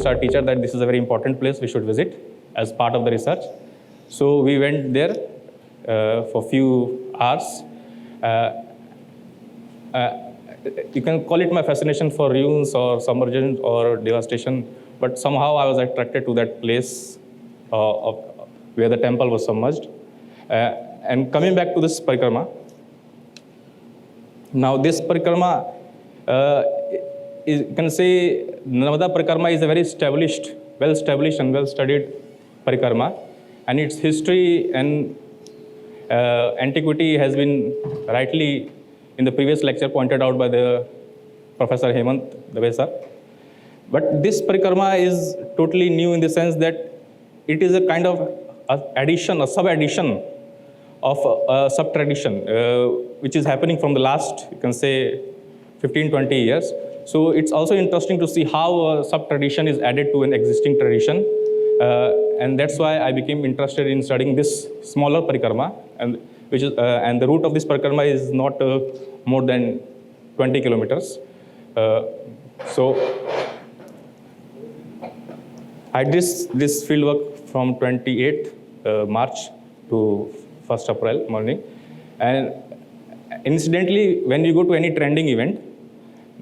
convinced our teacher that this is a very important place we should visit as part of the research. So we went there for a few hours. You can call it my fascination for ruins or submergence or devastation, but somehow I was attracted to that place where the temple was submerged. And coming back to this parikrama, now this parikrama, you can say Naramada Parikrama is a very established, well-established and well-studied parikrama, and its history and antiquity has been rightly in the previous lecture pointed out by the Professor Hemant Dave sir. But this parikrama is totally new in the sense that it is a kind of addition, a sub-addition of a sub-tradition, which is happening from the last, you can say, 15-20 years. So it's also interesting to see how a sub-tradition is added to an existing tradition. And that's why I became interested in studying this smaller parikrama, and the route of this parikrama is not more than 20 kilometers. So I did this field work from 28th March to 1st April morning. And incidentally, when you go to any trending event,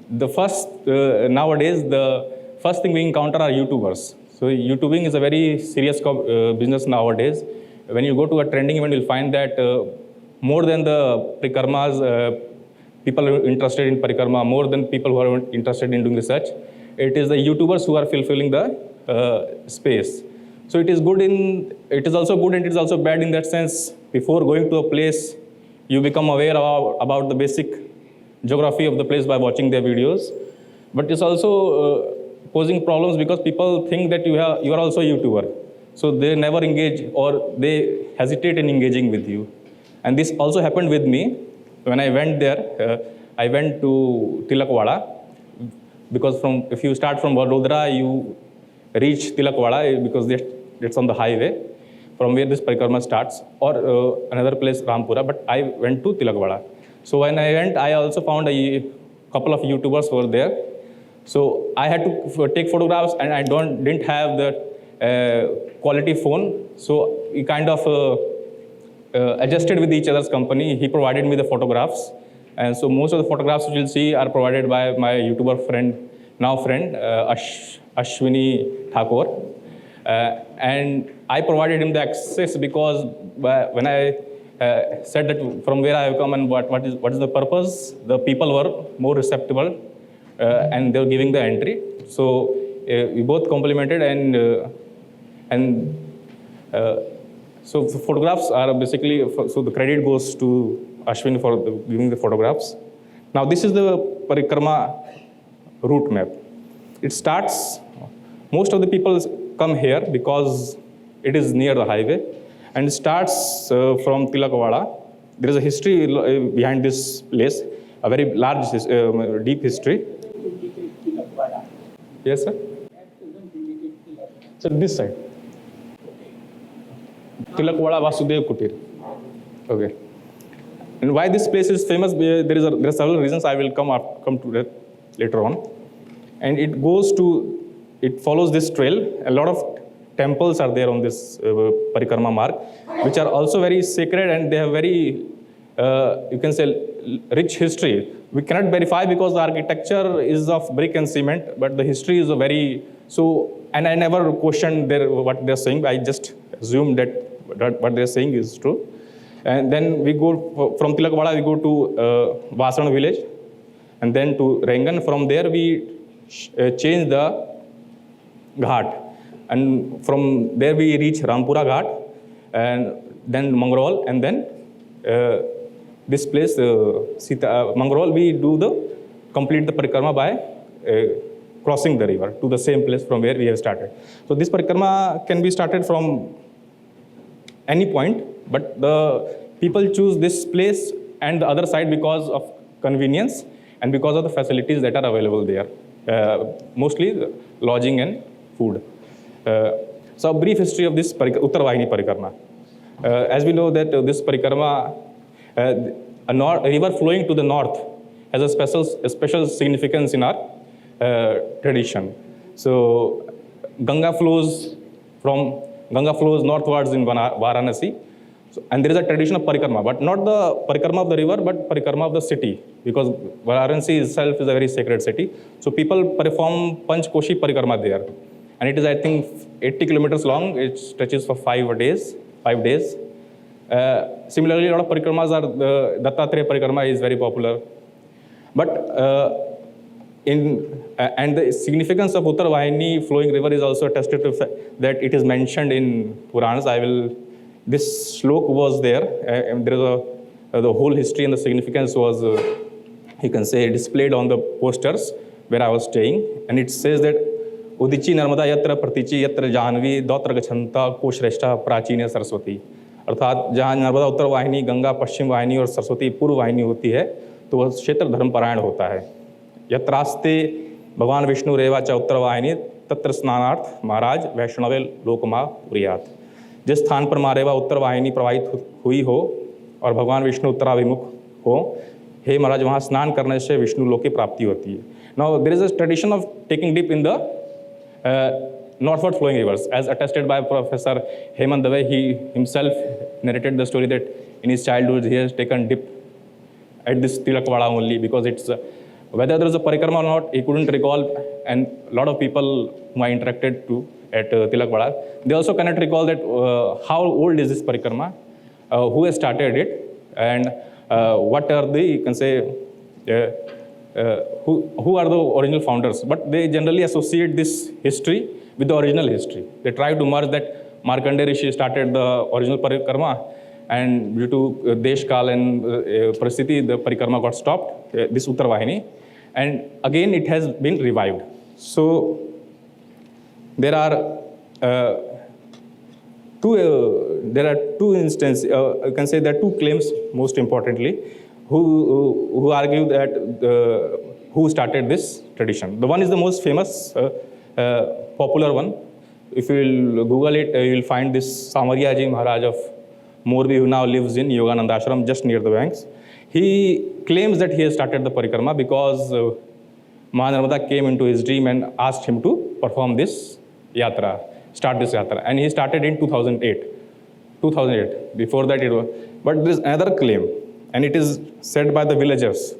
the first, nowadays, the first thing we encounter are YouTubers. So YouTubing is a very serious business nowadays. When you go to a trending event, you'll find that more than the parikramas, people are interested in parikrama, more than people who are interested in doing research, it is the YouTubers who are fulfilling the space. So it is good it is also good and it is also bad in that sense. Before going to a place, you become aware about the basic geography of the place by watching their videos. But it's also posing problems because people think that you are also a YouTuber. So they never engage or they hesitate in engaging with you. And this also happened with me. When I went there, I went to Tilakwala, because if you start from Vadodara, you reach Tilakwala because it's on the highway from where this parikrama starts, or another place, Rampura, but I went to Tilakwala. So when I went, I also found a couple of YouTubers were there. So I had to take photographs, and I didn't have the quality phone. So we kind of adjusted with each other's company. He provided me the photographs. And so most of the photographs you'll see are provided by my YouTuber friend, Ashwini Thakur. And I provided him the access because when I said that from where I have come and what is the purpose, the people were more receptive and they were giving the entry. So we both complimented, and so the photographs are basically, so the credit goes to Ashwin for giving the photographs. Now this is the parikrama route map. It starts, most of the people come here because it is near the highway, and it starts from Tilakwala. There is a history behind this place, a very large, deep history. Yes, sir? So this side. Tilakwala Vasudev Kutir. Okay. And why this place is famous? There are several reasons. I will come to that later on. And it follows this trail. A lot of temples are there on this parikrama mark, which are also very sacred, and they have very, you can say, rich history. We cannot verify because the architecture is of brick and cement, but the history is a very, and I never questioned what they're saying. I just assumed that what they're saying is true. And then we go, from Tilakwala, we go to Vasan village, and then to Rengan. From there, we change the ghat. And from there, we reach Rampura Ghat, and then Mangrol, and then this place, Mangrol, we complete the parikrama by crossing the river to the same place from where we have started. So this parikrama can be started from any point, but the people choose this place and the other side because of convenience and because of the facilities that are available there, mostly lodging and food. So a brief history of this Uttarvahini Parikrama. As we know that this Parikrama, a river flowing to the north has a special significance in our tradition. So Ganga flows northwards in Varanasi. So, and there is a tradition of parikrama, but not the parikrama of the river, but parikrama of the city, because Varanasi itself is a very sacred city. So people perform Panchkoshi parikrama there. And it is, I think, 80 kilometers long. It stretches for 5 days. Similarly, a lot of parikramas are, the Dattatreya parikrama is very popular. But and the significance of Uttarvahini flowing river is also attested to that it is mentioned in Puranas. This slok was there. There is the whole history and the significance was, you can say, displayed on the posters where I was staying. And it says that Udichi Narmada Yatra Pratichi Yatra Janvi Dautra Gachanta Koshreshta Prachine Saraswati. अर्थात जहाँ नर्मदा उत्तर वाहिनी, गंगा पश्चिम वाहिनी और सरस्वती पूर्व वाहिनी होती है, तो वह क्षेत्र धर्मपरायण होता है. यत्रास्ते भगवान विष्णु रेवा च उत्तर वाहिनी तत्र स्नानार्थ महाराज वैष्णवे लोकमा पुरियात. जिस स्थान पर मारेवा उत्तर वाहिनी प्रवाहित हुई हो और भगवान विष्णु उत्तराभिमुख हो, हे महाराज वहाँ स्नान करने से विष्णु लोक की प्राप्ति होती है. Now there is a tradition of taking dip in the northward flowing rivers, as attested by Professor Hemant Dave. He himself narrated the story that in his childhood he has taken dip at this Tilakwada only, because it's whether there is a parikrama or not, he couldn't recall. And a lot of people whom I interacted to at Tilakwada, they also cannot recall that how old is this parikrama, who has started it, and what are the, you can say, who are the original founders. But they generally associate this history with the original history. They try to merge that Markandeya Rishi started the original parikrama, and due to Desh Kal and Parasthiti, the parikrama got stopped, this Uttarvahini, and again it has been revived. So there are two instances, you can say there are two claims most importantly, who argue that who started this tradition. The one is the most famous, popular one. If you will Google it, you will find this Samariya Ji Maharaj of Morbi, who now lives in Yogananda Ashram just near the banks. He claims that he has started the parikrama because Mahanarmada came into his dream and asked him to perform this yatra, start this yatra. And he started in 2008. Before that it was. But there is another claim, and it is said by the villagers.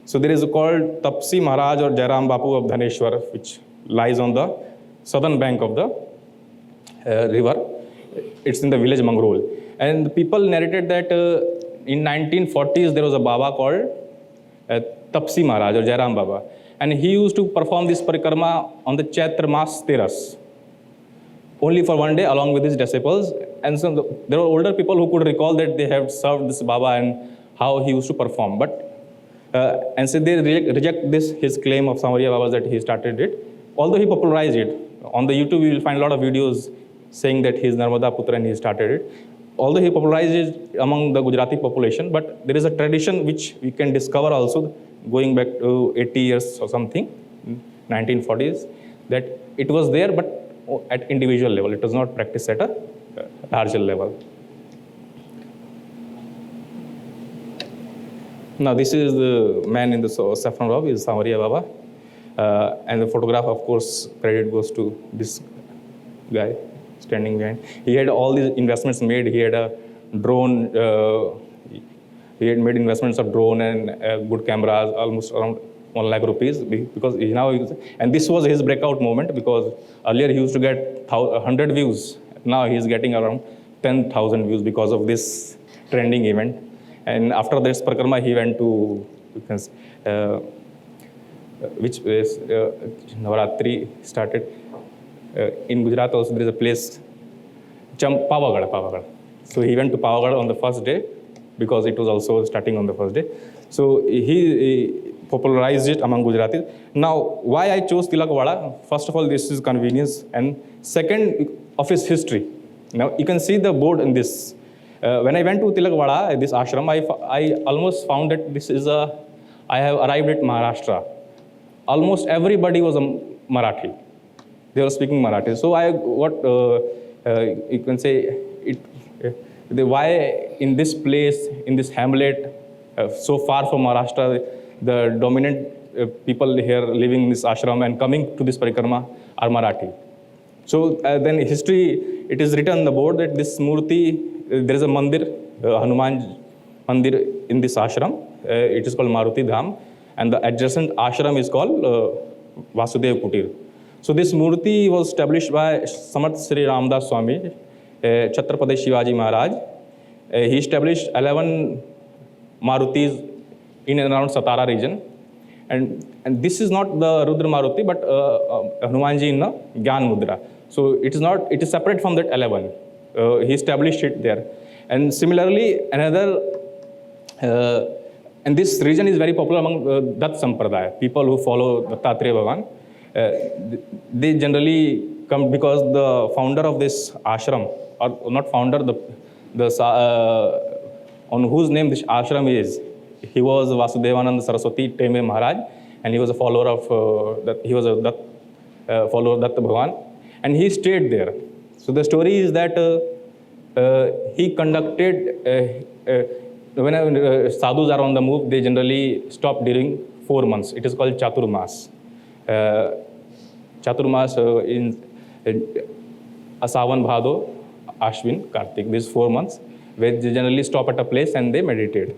So there is called Tapsi Maharaj or Jairam Bapu of Dhaneshwar, which lies on the southern bank of the river. It's in the village Mangrol. And the people narrated that in 1940s there was a Baba called Tapsi Maharaj or Jairam Baba. And he used to perform this parikrama on the Chaitra Mas Teras, only for one day along with his disciples. And so there were older people who could recall that they have served this Baba and how he used to perform. But and so they reject this, his claim of Samariya Baba that he started it. Although he popularized it. On the YouTube, you will find a lot of videos saying that he is Narmada Putra and he started it. Although he popularized it among the Gujarati population, but there is a tradition which we can discover also going back to 80 years or something, 1940s, that it was there but at individual level. It was not practiced at a larger level. Now this is the man in the saffron robe, is Samariya Baba. And the photograph, of course, credit goes to this guy standing behind. He had all these investments made. He had a drone. He had made investments of drone and good cameras, almost around 1 lakh rupees. Because he now, and this was his breakout moment, because earlier he used to get 100 views. Now he is getting around 10,000 views because of this trending event. And after this parikrama, he went to, which is Navaratri started. In Gujarat also there is a place, Pavagad. So he went to Pavagad on the first day because it was also starting on the first day. So he popularized it among Gujaratis. Now, why I chose Tilakwada? First of all, this is convenience, and second, of its history. Now, you can see the board in this. When I went to Tilakwada, this ashram, I almost found that this is I have arrived at Maharashtra. Almost everybody was a Marathi. They were speaking Marathi. So you can say, why in this place, in this hamlet, so far from Maharashtra, the dominant people here living in this ashram and coming to this parikrama are Marathi. So then history, it is written on the board that this Murti, there is a mandir, Hanuman mandir in this ashram. It is called Maruti Dham, and the adjacent ashram is called Vasudev Kutir. So this Murti was established by Samat Sri Ramdas Swami, Chhatrapati Shivaji Maharaj. He established 11 Marutis in and around Satara region. And this is not the Rudra Maruti, but Hanumanji in the Gyan Mudra. So it is separate from that 11. He established it there. And similarly, another, and this region is very popular among Dutt Sampradaya, people who follow Dattatreya Bhagavan. They generally come because the founder of this ashram, or not founder, on whose name this ashram is, he was Vasudevananda Saraswati Teme Maharaj, and he was a follower of follower of Datta Bhagavan, and he stayed there. So the story is that he conducted, whenever sadhus are on the move, they generally stop during 4 months. It is called Chaturmas. Chaturmas in Asavan, Bhado, Ashwin, Kartik, these 4 months, where they generally stop at a place and they meditate.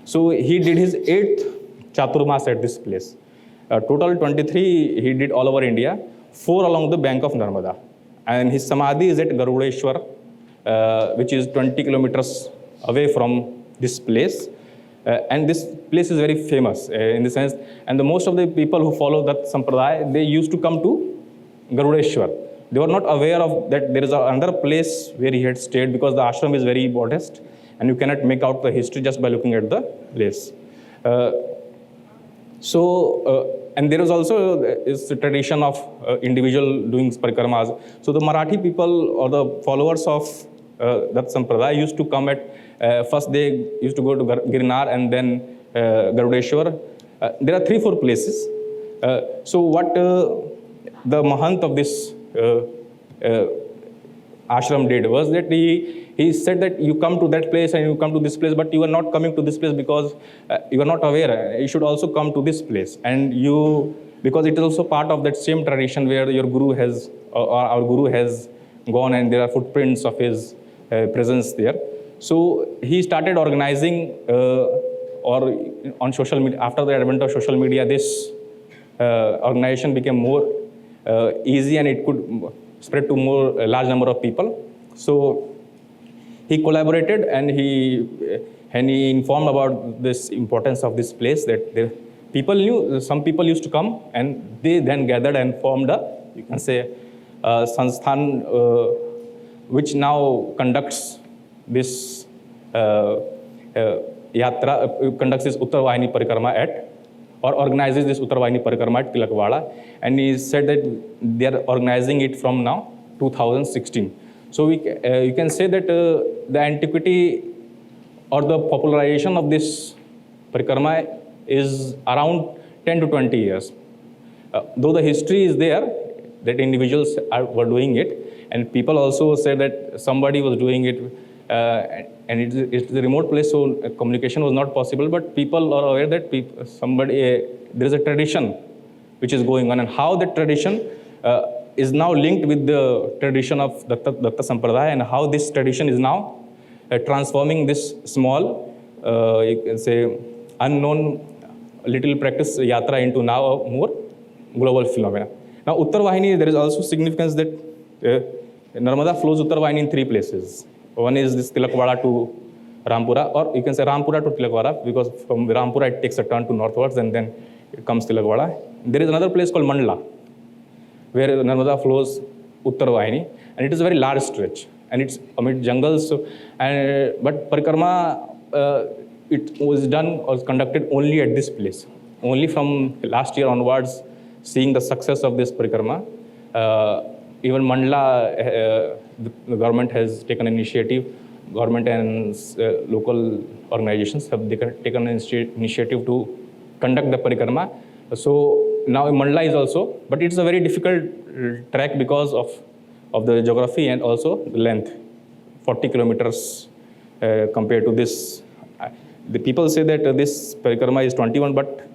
So he did his 8th Chaturmas at this place. Total 23 he did all over India, 4 along the bank of Narmada. And his Samadhi is at Garudeshwar, which is 20 kilometers away from this place. And this place is very famous in the sense, and the most of the people who follow that Sampradaya, they used to come to Garudeshwar. They were not aware of that there is another place where he had stayed, because the ashram is very modest and you cannot make out the history just by looking at the place. And there is also is the tradition of individual doing parikramas. So the Marathi people or the followers of that Sampradaya used to come at, first they used to go to Girnar and then Garudeshwar. There are 3-4 places. So what the Mahant of this ashram did was that he said that you come to that place and you come to this place, but you are not coming to this place because you are not aware. You should also come to this place, and because it is also part of that same tradition where your guru has, or our guru has gone, and there are footprints of his presence there. So he started organizing, or on social media, after the advent of social media, this organization became more easy and it could spread to a large number of people. So he collaborated and he informed about this importance of this place, that some people used to come, and they then gathered and formed you can say, Sansthan, which now conducts this yatra, conducts this Uttarvahini Parikrama or organizes this Uttarvahini Parikrama at Tilakwala. And he said that they are organizing it from now, 2016. So you can say that the antiquity or the popularization of this Parikrama is around 10 to 20 years. Though the history is there, that individuals were doing it, and people also say that somebody was doing it, and it's a remote place, so communication was not possible, but people are aware that there is a tradition which is going on, and how that tradition is now linked with the tradition of Datta Sampradaya, and how this tradition is now transforming this small, you can say, unknown little practice yatra into now a more global phenomena. Now, Uttarvahini, there is also significance that Narmada flows Uttarvahini in 3 places. One is this Tilakwara to Rampura, or you can say Rampura to Tilakwara, because from Rampura it takes a turn to northwards and then it comes Tilakwara. There is another place called Mandla, where Narmada flows Uttarvahini, and it is a very large stretch, and it's amid jungles. But Parikrama, it was done or conducted only at this place. Only from last year onwards, seeing the success of this Parikrama, even Mandla, the government has taken initiative. Government and local organizations have taken initiative to conduct the Parikrama. So now Mandla is also, but it's a very difficult track because of the geography and also the length, 40 kilometers compared to this. The people say that this Parikrama is 21, but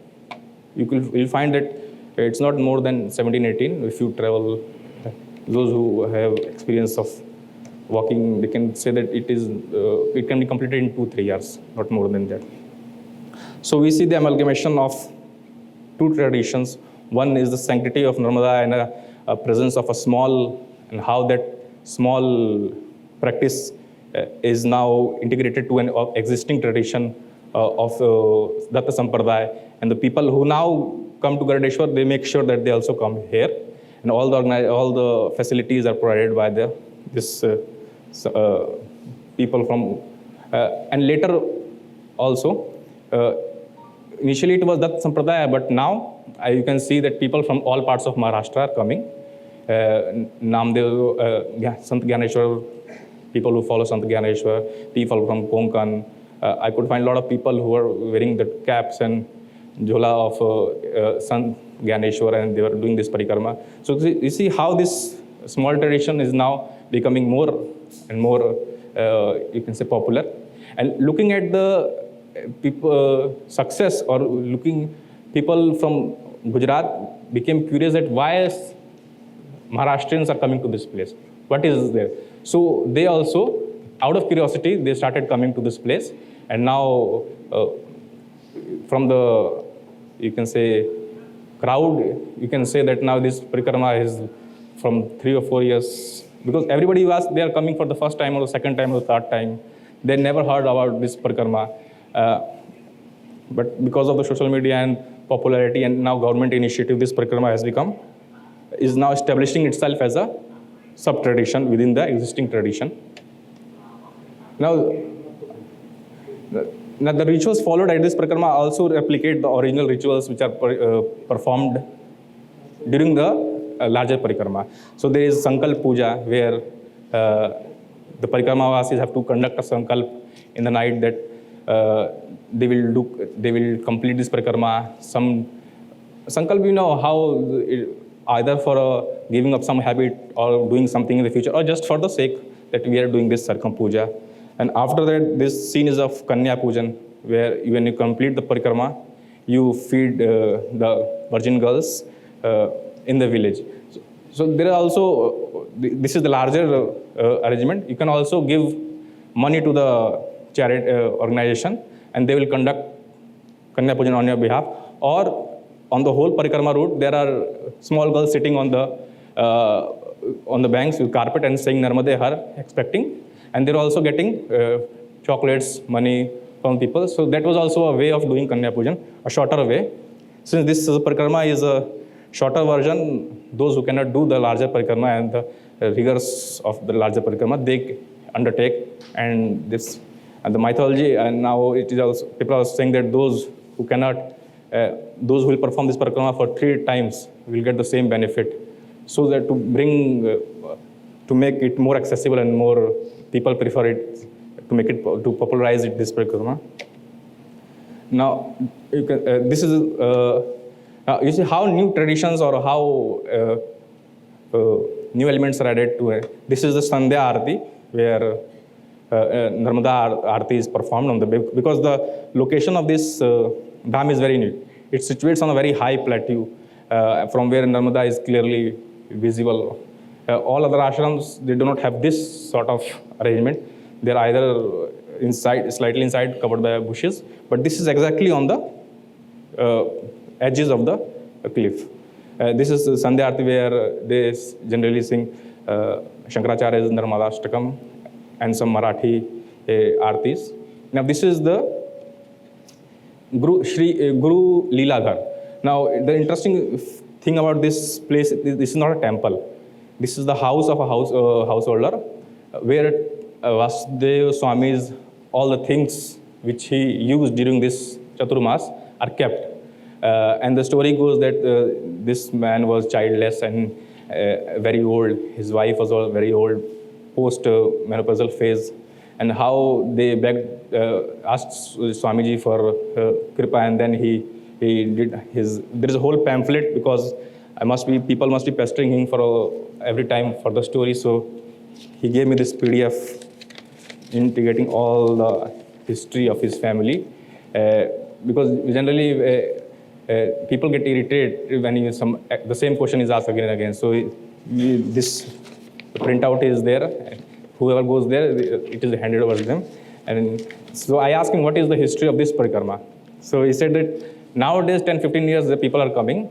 you'll find that it's not more than 17, 18 if you travel those who have experience of walking, they can say that it can be completed in 2-3 years, not more than that. So we see the amalgamation of two traditions. One is the sanctity of Narmada and a presence of a small, and how that small practice is now integrated to an existing tradition of Datta Sampradaya. And the people who now come to Garueshwar, they make sure that they also come here. And all the facilities are provided by this people from, and later also, initially it was Datta Sampradaya, but now you can see that people from all parts of Maharashtra are coming. Namdev, Sant Gyaneshwar, people who follow Sant Gyaneshwar, people from Konkan. I could find a lot of people who are wearing the caps and jhola of Sant Gyaneshwar, and they were doing this parikrama. So you see how this small tradition is now becoming more and more, you can say, popular. And looking at the people success, or looking, people from Gujarat became curious that why Maharashtrians are coming to this place. What is there? So they also, out of curiosity, they started coming to this place. And now from the, you can say, crowd, you can say that now this parikrama is from 3 or 4 years, because everybody was, they are coming for the first time or the second time or the third time. They never heard about this parikrama. But because of the social media and popularity and now government initiative, this parikrama is now establishing itself as a sub-tradition within the existing tradition. Now the rituals followed at this parikrama also replicate the original rituals which are performed during the larger parikrama. So there is Sankalp Puja, where the parikrama-vasis have to conduct a Sankalp in the night that they will complete this parikrama. Some Sankalp, you know, how either for giving up some habit or doing something in the future, or just for the sake that we are doing this Sarkam Puja. And after that, this scene is of Kanya Pujan, where when you complete the parikrama, you feed the virgin girls in the village. So there are also, this is the larger arrangement. You can also give money to the charity organization, and they will conduct Kanya Pujan on your behalf. Or on the whole parikrama route, there are small girls sitting on the banks with carpet and saying Narmade Har, expecting. And they're also getting chocolates, money from people. So that was also a way of doing Kanya Pujan, a shorter way. Since this parikrama is a shorter version, those who cannot do the larger parikrama and the rigors of the larger parikrama, they undertake. And this, and the mythology, and now it is also, people are saying that those who cannot, those who will perform this parikrama for 3 times will get the same benefit. So that to bring, to make it more accessible and more people prefer it, to make it, to popularize it, this parikrama. Now, you can, this is, you see how new traditions or how new elements are added to it. This is the Sandhya Aarti, where Narmada Aarti is performed on the, because the location of this dham is very new. It situates on a very high plateau from where Narmada is clearly visible. All other ashrams, they do not have this sort of arrangement. They're either inside, slightly inside, covered by bushes, but this is exactly on the edges of the cliff. This is Sandhya Aarti, where they generally sing Shankaracharya's Narmadashtakam and some Marathi Aartis. Now this is the Guru Leela Ghar. Now the interesting thing about this place, this is not a temple. This is the house of a householder, where Vasudeva Swami's, all the things which he used during this Chaturmas are kept. And the story goes that this man was childless and very old. His wife was all very old, post-menopausal phase. And how they begged, asked Swamiji for kripa, and then he did his, there is a whole pamphlet, because people must be pestering him for every time for the story. So he gave me this PDF integrating all the history of his family, because generally people get irritated when the same question is asked again and again. So this printout is there. Whoever goes there, it is handed over to them. And so I asked him, what is the history of this parikrama? So he said that nowadays, 10, 15 years, the people are coming.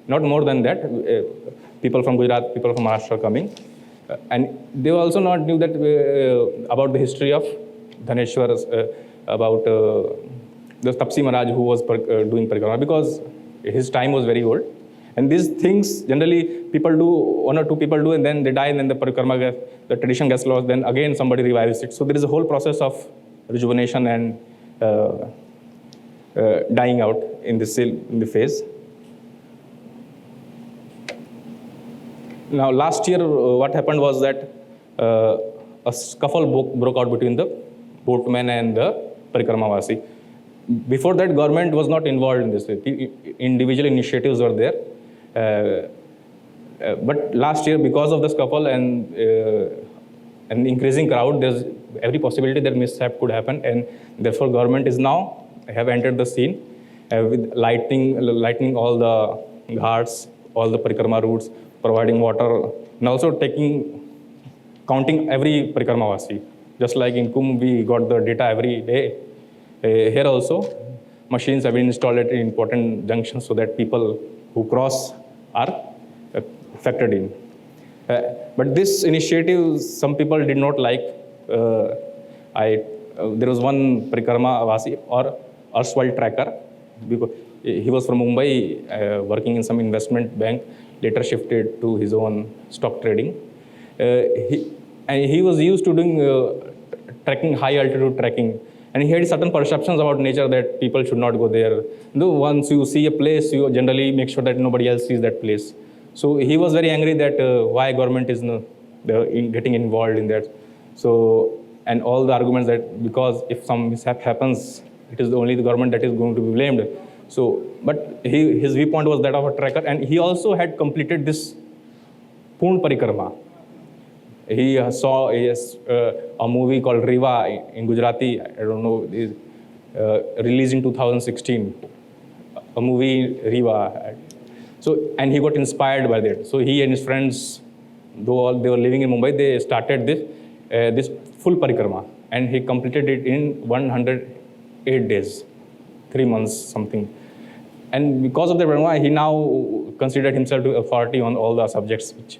Not more than that. People from Gujarat, people from Maharashtra are coming. And they also not knew that about the history of Dhaneshwar, about the Tapsi Maharaj who was doing parikrama, because his time was very old. And these things, generally, people do, one or two people do, and then they die, and then the parikrama, the tradition gets lost, then again somebody revives it. So there is a whole process of rejuvenation and dying out in the phase. Now, last year, what happened was that a scuffle broke out between the boatman and the Parikramavasi. Before that, government was not involved in this. Individual initiatives were there. But last year, because of the scuffle and an increasing crowd, there's every possibility that mishap could happen, and therefore government is now have entered the scene with lightening all the ghats, all the parikrama routes, providing water, and also counting every Parikramavasi. Just like in Kumbh, we got the data every day. Here also, machines have been installed at important junctions so that people who cross are factored in. But this initiative, some people did not like. There was one Parikramavasi or erstwhile tracker, because he was from Mumbai, working in some investment bank, later shifted to his own stock trading. He was used to doing trekking, high altitude trekking. And he had certain perceptions about nature that people should not go there. Though once you see a place, you generally make sure that nobody else sees that place. So he was very angry that why government is getting involved in that. So, and all the arguments that because if some mishap happens, it is only the government that is going to be blamed. So, but his viewpoint was that of a tracker, and he also had completed this Poon Parikrama. He saw a movie called Riva in Gujarati, I don't know, released in 2016, a movie Riva. So, and he got inspired by that. So he and his friends, though they were living in Mumbai, they started this full parikrama, and he completed it in 108 days, 3 months something. And because of the parikrama, he now considered himself to authority on all the subjects which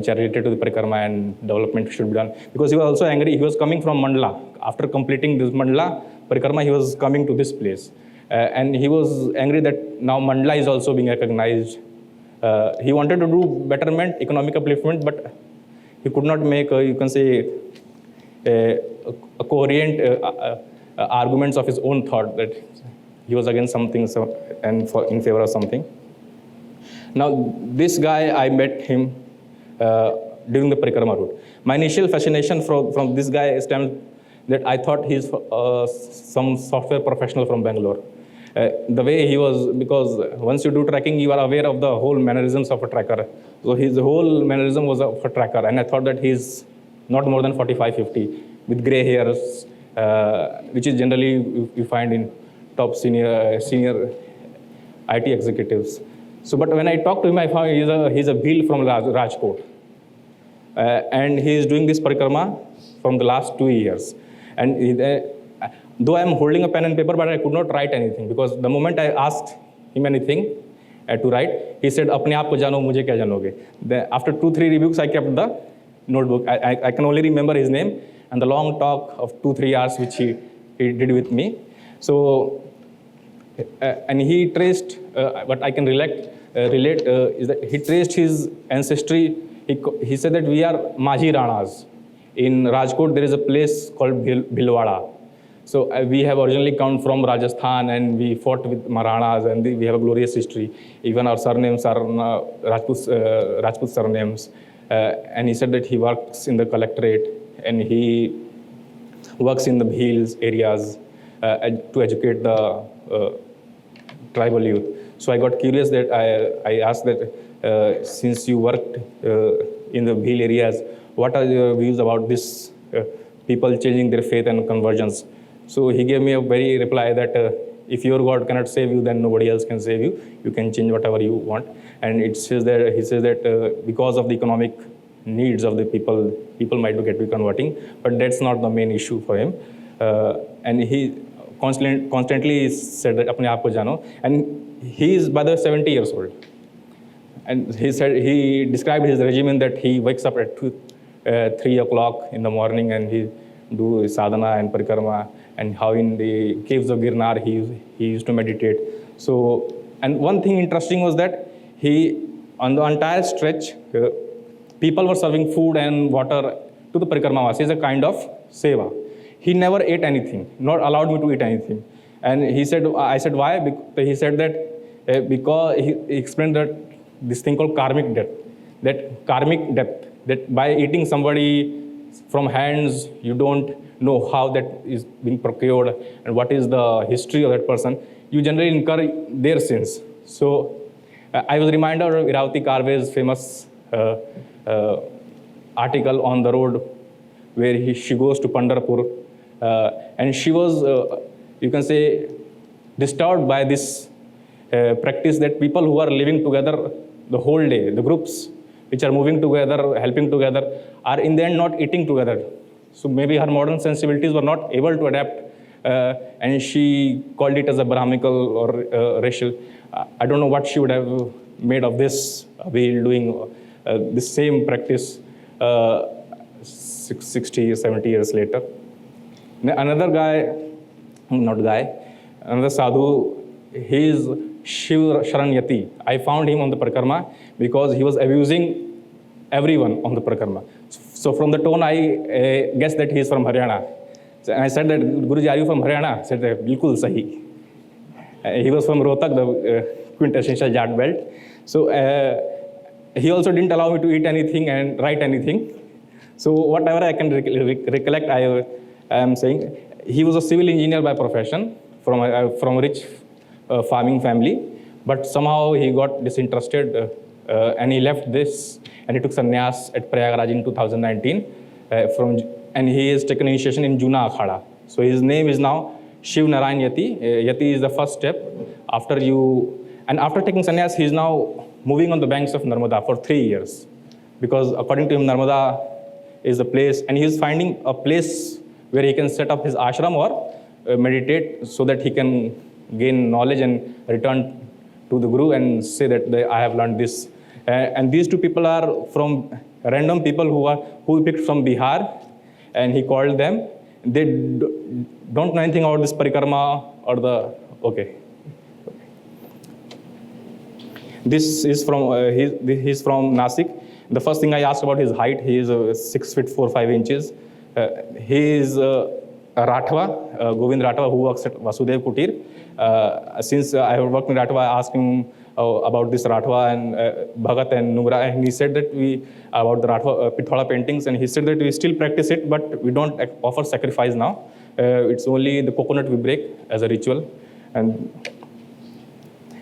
are related to the parikrama and development should be done. Because he was also angry, he was coming from Mandla. After completing this Mandla parikrama, he was coming to this place. And he was angry that now Mandla is also being recognized. He wanted to do betterment, economic upliftment, but he could not make, you can say, a coherent arguments of his own thought that he was against something and in favor of something. Now, this guy, I met him during the parikrama route. My initial fascination from this guy stemmed that I thought he's some software professional from Bangalore. The way he was, because once you do tracking, you are aware of the whole mannerisms of a tracker. So his whole mannerism was of a tracker, and I thought that he's not more than 45, 50, with gray hairs, which is generally you find in top senior IT executives. So, but when I talked to him, I found he's a Bhil from Rajkot. And he is doing this parikrama from the last 2 years. And though I am holding a pen and paper, but I could not write anything, because the moment I asked him anything to write, he said, "Apne aap ko jano, mujhe kya janoge." After 2-3 rebukes, I kept the notebook. I can only remember his name and the long talk of 2-3 hours which he did with me. So, and he traced, what I can relate is that he traced his ancestry. He said that we are Majhi Ranas. In Rajkot, there is a place called Bhilwara. So we have originally come from Rajasthan, and we fought with Maranas, and we have a glorious history. Even our surnames are Rajput surnames. And he said that he works in the collectorate, and he works in the Bhils areas to educate the tribal youth. So I got curious that I asked that since you worked in the Bhil areas, what are your views about this people changing their faith and conversions? So he gave me a very reply that if your God cannot save you, then nobody else can save you. You can change whatever you want. And he says that because of the economic needs of the people might get be converting, but that's not the main issue for him. And he constantly said that apne aap ko jano. And he is by the 70 years old. And he described his regimen that he wakes up at 3 o'clock in the morning and he do sadhana and parikrama, and how in the caves of Girnar he used to meditate. So, and one thing interesting was that he, on the entire stretch, people were serving food and water to the Parikrama as a kind of seva. He never ate anything, not allowed me to eat anything. And I said, why? He said that because he explained that this thing called karmic debt, that by eating somebody from hands, you don't know how that is being procured and what is the history of that person. You generally incur their sins. So I was reminded of Iravati Karve's famous article on the road where she goes to Pandharpur, and she was, you can say, disturbed by this practice that people who are living together the whole day, the groups which are moving together, helping together, are in the end not eating together. So maybe her modern sensibilities were not able to adapt, and she called it as a Brahmical or racial. I don't know what she would have made of this, while doing the same practice 60, 70 years later. Another sadhu, he is Shiv Sharanyati. I found him on the Parikrama because he was abusing everyone on the Parikrama. So from the tone, I guessed that he is from Haryana. So I said that, Guruji, are you from Haryana? He said, Bilkul Sahi. He was from Rohtak, the quintessential Jat belt. So he also didn't allow me to eat anything and write anything. So whatever I can recollect, I am saying, he was a civil engineer by profession from a rich farming family, but somehow he got disinterested and he left this and he took sannyas at Prayagraj in 2019 and he has taken initiation in Juna Akhada. So his name is now Shiv Narayan Yati. Yati is the first step. After taking sannyas, he is now moving on the banks of Narmada for 3 years, because according to him, Narmada is a place, and he is finding a place where he can set up his ashram or meditate so that he can gain knowledge and return to the Guru and say that I have learned this. And these two people are from random people who he picked from Bihar, and he called them. They don't know anything about this parikrama or the, okay. This is from, he's from Nasik. The first thing I asked about his height, he is 6 feet 4, 5 inches. He is Rathwa, Govind Rathwa, who works at Vasudev Kutir. Since I have worked in Rathwa, I asked him about this Rathwa and Bhagat and Nungra, and he said that about the Rathwa Pithola paintings, and he said that we still practice it, but we don't offer sacrifice now. It's only the coconut we break as a ritual. And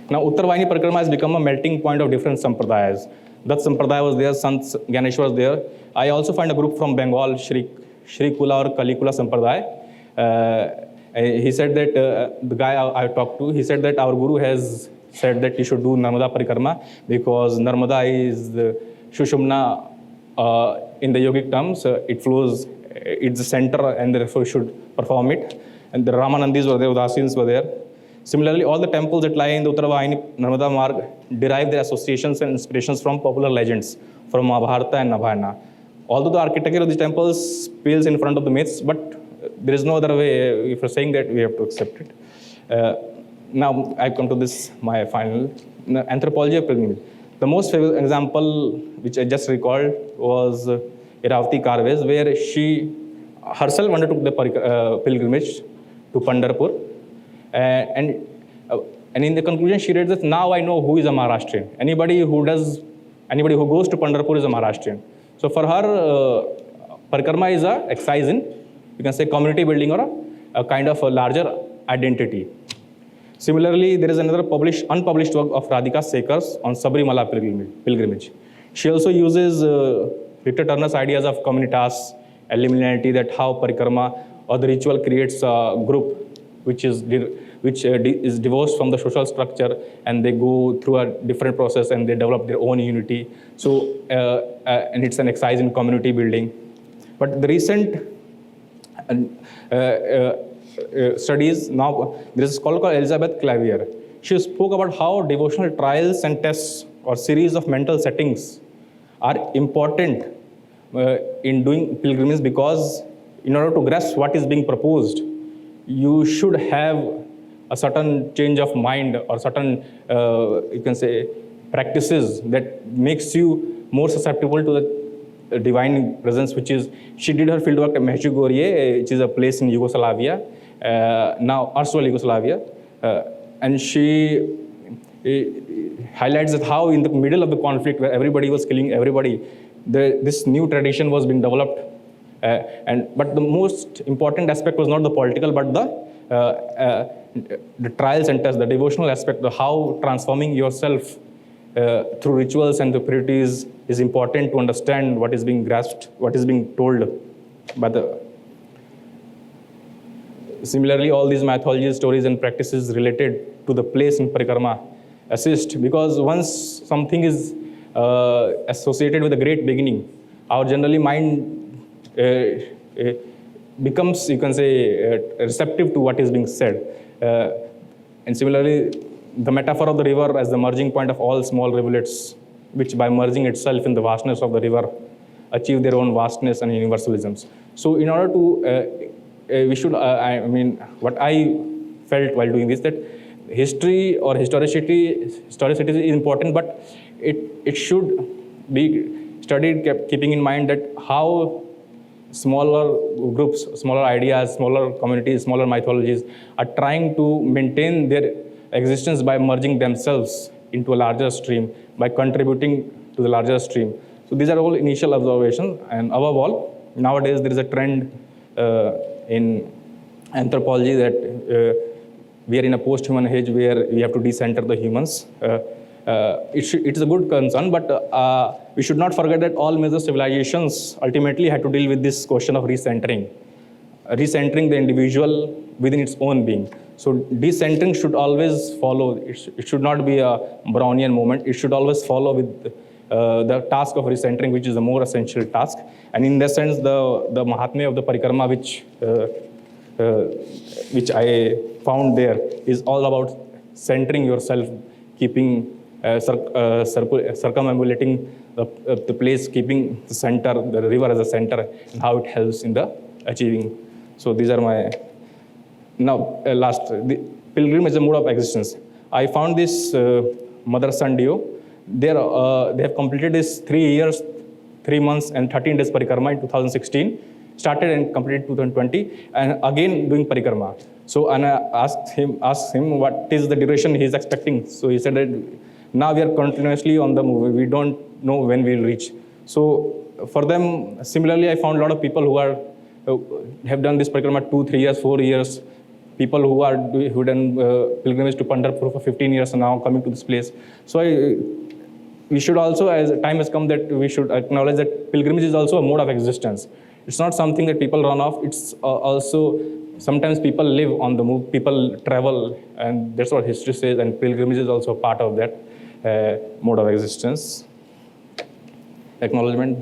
now Uttarvahini Parikrama has become a melting point of different sampradayas. Dutt Sampradaya was there, Sant Ganesh was there. I also find a group from Bengal, Shri Kula or Kalikula Sampradaya. He said that, the guy I talked to, he said that our Guru has said that you should do Narmada Parikrama because Narmada is the Shushumna in the yogic terms. It flows, it's the center, and therefore you should perform it. And the Ramanandis were there, Udasins were there. Similarly, all the temples that lie in the Uttarvahini Naramada Marg derive their associations and inspirations from popular legends, from Mahabharata and Nabhayana. Although the architecture of these temples pales in front of the myths, but there is no other way. If you're saying that, we have to accept it. Now I come to this, my final anthropology of pilgrimage. The most famous example which I just recalled was Iravati Karve's, where she herself undertook the pilgrimage to Pandharpur. And in the conclusion, she read that now I know who is a Maharashtrian. Anybody who goes to Pandharpur is a Maharashtrian. So for her, Parikrama is a exercise in, you can say, community building or a kind of a larger identity. Similarly, there is another unpublished work of Radhika Sekars on Sabrimala pilgrimage. She also uses Victor Turner's ideas of communitas, liminality, that how Parikrama or the ritual creates a group which is which is divorced from the social structure, and they go through a different process and they develop their own unity. So, and it's an exercise in community building. But the recent studies, now there is a scholar called Elizabeth Clavier. She spoke about how devotional trials and tests or series of mental settings are important in doing pilgrimage, because in order to grasp what is being proposed, you should have a certain change of mind or certain, you can say, practices that makes you more susceptible to the divine presence, which is, she did her fieldwork at Medjugorje, which is a place in Yugoslavia, now erstwhile Yugoslavia, and she highlights that how in the middle of the conflict where everybody was killing everybody, this new tradition was being developed. But the most important aspect was not the political, but the trials and tests, the devotional aspect, the how transforming yourself through rituals and the purities is important to understand what is being grasped, what is being told by the. Similarly, all these mythologies, stories, and practices related to the place in parikrama assist, because once something is associated with a great beginning, our generally mind becomes, you can say, receptive to what is being said. And similarly, the metaphor of the river as the merging point of all small rivulets, which by merging itself in the vastness of the river, achieve their own vastness and universalisms. So in order to, we should, I mean, what I felt while doing this, that history or historicity is important, but it should be studied keeping in mind that how smaller groups, smaller ideas, smaller communities, smaller mythologies are trying to maintain their existence by merging themselves into a larger stream, by contributing to the larger stream. So these are all initial observations, and above all, nowadays there is a trend in anthropology that we are in a post-human age where we have to decenter the humans. It's a good concern, but we should not forget that all major civilizations ultimately had to deal with this question of recentering the individual within its own being. So decentering should always follow, it should not be a Brownian moment, it should always follow with the task of recentering, which is a more essential task. And in that sense, the Mahatmya of the Parikrama, which I found there, is all about centering yourself, keeping, circumambulating the place, keeping the center, the river as a center, and how it helps in the achieving. So these are my, now last, the pilgrim is a mode of existence. I found this mother-son duo. They have completed this 3 years, 3 months and 13 days parikrama in 2016, started and completed 2020, and again doing parikrama. So, and I asked him what is the duration he is expecting. So he said that now we are continuously on the move. We don't know when we will reach. So for them, similarly, I found a lot of people who have done this parikrama 2, 3 years, 4 years. People who done pilgrimage to Pandharpur for 15 years and now coming to this place. So we should also, as time has come, that we should acknowledge that pilgrimage is also a mode of existence. It's not something that people run off. It's also, sometimes people live on the move, people travel, and that's what history says, and pilgrimage is also part of that mode of existence. Acknowledgement,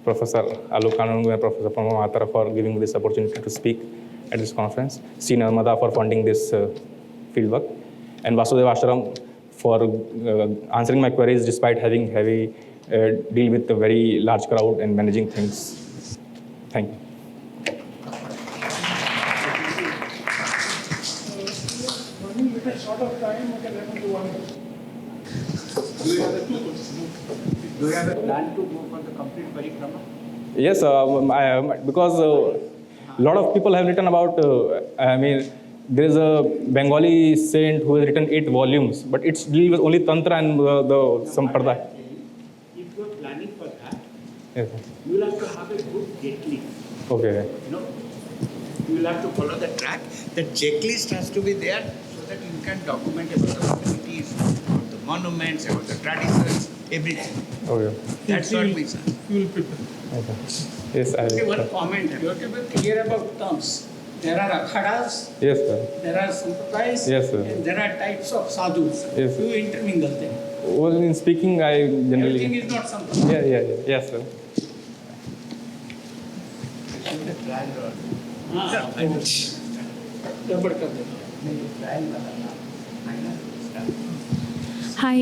Professor Alok Anand and Professor Pramod Mahatara for giving me this opportunity to speak at this conference, C. Narmada for funding this fieldwork, and Vasudev Ashram for answering my queries despite having heavy deal with a very large crowd and managing things. Thank you. Running little short of time, I can run to one. Do you have a plan to go for the complete parikrama? Yes, because a lot of people have written about, I mean, there is a Bengali saint who has written 8 volumes, but it's deal with only Tantra and the Sampradaya. If you are planning for that, Yes. you will have to have a good checklist. Okay. You know, you will have to follow the track. The checklist has to be there so that you can document about the communities, about the monuments, about the traditions, everything. Okay. That's what we say. You will prepare. Okay. Yes, I Okay, will. one comment. You have to be clear about terms. There are akhadas, Yes, sir. there are sampradayas, Yes, sir. and there are types of sadhus. Yes, sir. You intermingle them. Well, in speaking, I Everything generally. is not sampradaya. Yeah. Yes, sir. गड़बड़ कर देते Hi,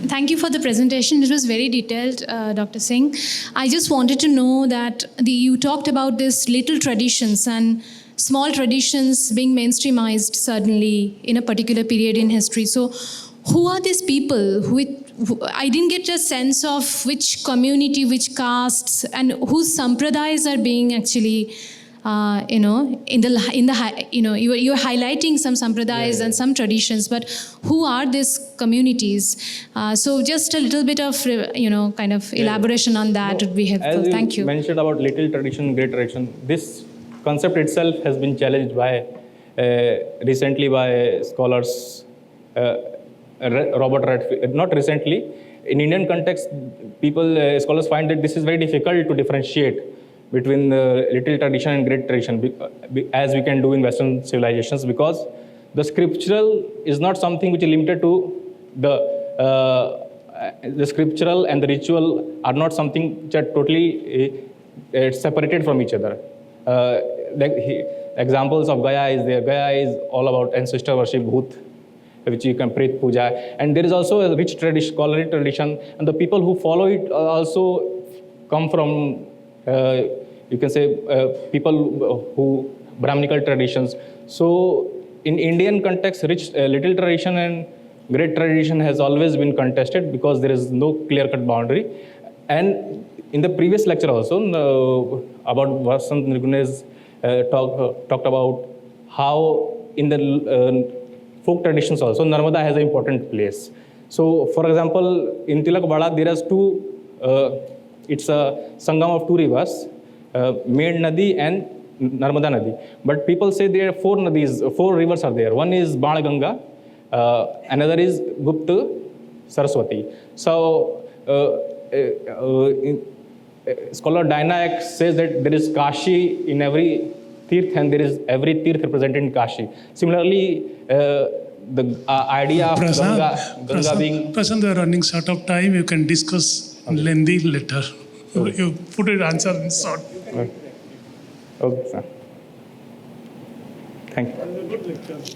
thank you for the presentation. It was very detailed, Dr. Singh. I just wanted to know that you talked about this little traditions and small traditions being mainstreamized suddenly in a particular period in history. So, who are these people? I didn't get a sense of which community, which castes, and whose sampradayas are being actually. You know, you're highlighting some sampradayas and some traditions, but who are these communities? So just a little bit of, kind of elaboration on that would be helpful. As Thank you. Mentioned about little tradition, great tradition. This concept itself has been challenged by recently by scholars. Robert Redfield, not recently. In Indian context, scholars find that this is very difficult to differentiate between the little tradition and great tradition, as we can do in Western civilizations, because the scriptural is not something which is limited to the scriptural and the ritual are not something which are totally separated from each other. Examples of Gaya is there. Gaya is all about ancestor worship, Bhut, which you can pray puja, and there is also a rich tradition, scholarly tradition, and the people who follow it also come from. You can say people who Brahminical traditions. So in Indian context, rich little tradition and great tradition has always been contested because there is no clear-cut boundary. And in the previous lecture also about Vasant Nirgunes talked about how in the folk traditions also Narmada has an important place. So for example, in Tilakbada there is it's a sangam of two rivers, Med Nadi and Narmada Nadi. But people say there are four rivers are there. One is Bana Ganga, another is Gupta Saraswati. So scholar Dinayak says that there is Kashi in every Tirth and there is every Tirth represented in Kashi. Similarly, the idea of Ganga being... Prashant, we are running short of time. You can discuss lengthy later. You put it answer in short. Okay, sir. Thank you. Good lecture.